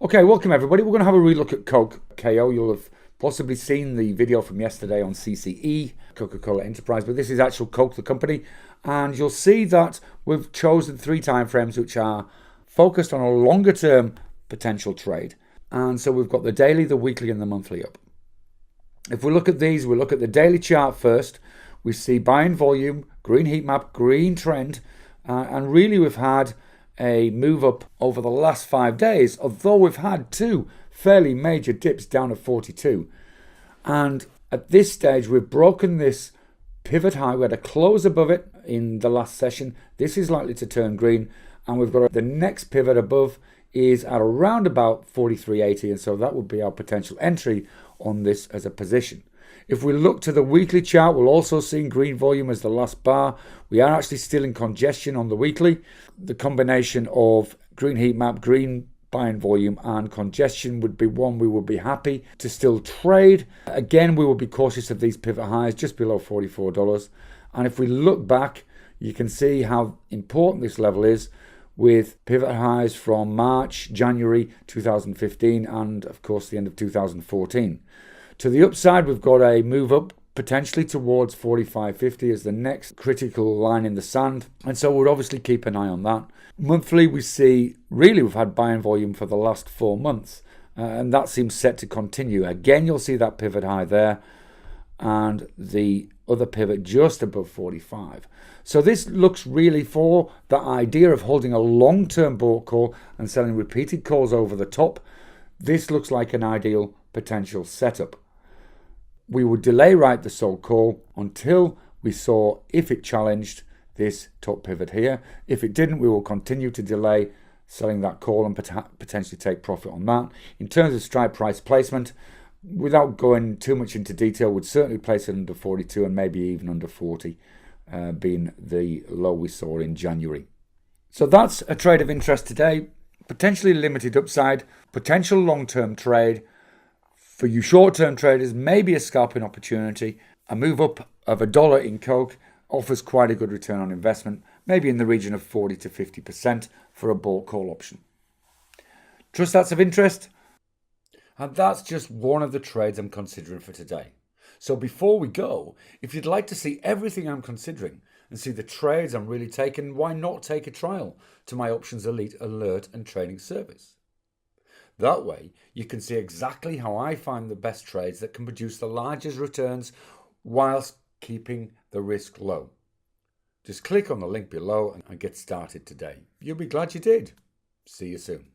Okay, welcome everybody. We're going to have a relook at Coke KO. You'll have possibly seen the video from yesterday on CCE, Coca-Cola Enterprise, but this is actual Coke, the company. And you'll see that we've chosen 3 time frames which are focused on a longer term potential trade. And so we've got the daily, the weekly and the monthly up. If we look at these, we look at the daily chart first. We see buying volume, green heat map, green trend, and really we've had a move up over the last 5 days, although we've had 2 fairly major dips down to 42. And at this stage, we've broken this pivot high. We had a close above it in the last session. This is likely to turn green, and we've got the next pivot above is at around about 43.80, and so that would be our potential entry on this as a position. If we look to the weekly chart, we'll also see green volume as the last bar. We are actually still in congestion on the weekly. The combination of green heat map, green buying volume and congestion would be one we would be happy to still trade. Again, we will be cautious of these pivot highs just below $44. And if we look back, you can see how important this level is with pivot highs from March, January 2015 and of course the end of 2014. To the upside, we've got a move up potentially towards 45.50 as the next critical line in the sand. And so we'll obviously keep an eye on that. Monthly, we see really we've had buying volume for the last 4 months. And that seems set to continue. Again, you'll see that pivot high there and the other pivot just above 45. So this looks really for the idea of holding a long-term bought call and selling repeated calls over the top. This looks like an ideal potential setup. We would delay write the sold call until we saw if it challenged this top pivot here. If it didn't, we will continue to delay selling that call and potentially take profit on that. In terms of strike price placement, without going too much into detail, would certainly place it under 42 and maybe even under 40, being the low we saw in January. So that's a trade of interest today. Potentially limited upside, potential long-term trade. For you short-term traders, maybe a scalping opportunity. A move up of $1 in Coke offers quite a good return on investment, maybe in the region of 40 to 50% for a bought call option. Trust that's of interest? And that's just one of the trades I'm considering for today. So before we go, if you'd like to see everything I'm considering and see the trades I'm really taking, why not take a trial to my Options Elite alert and training service? That way, you can see exactly how I find the best trades that can produce the largest returns whilst keeping the risk low. Just click on the link below and get started today. You'll be glad you did. See you soon.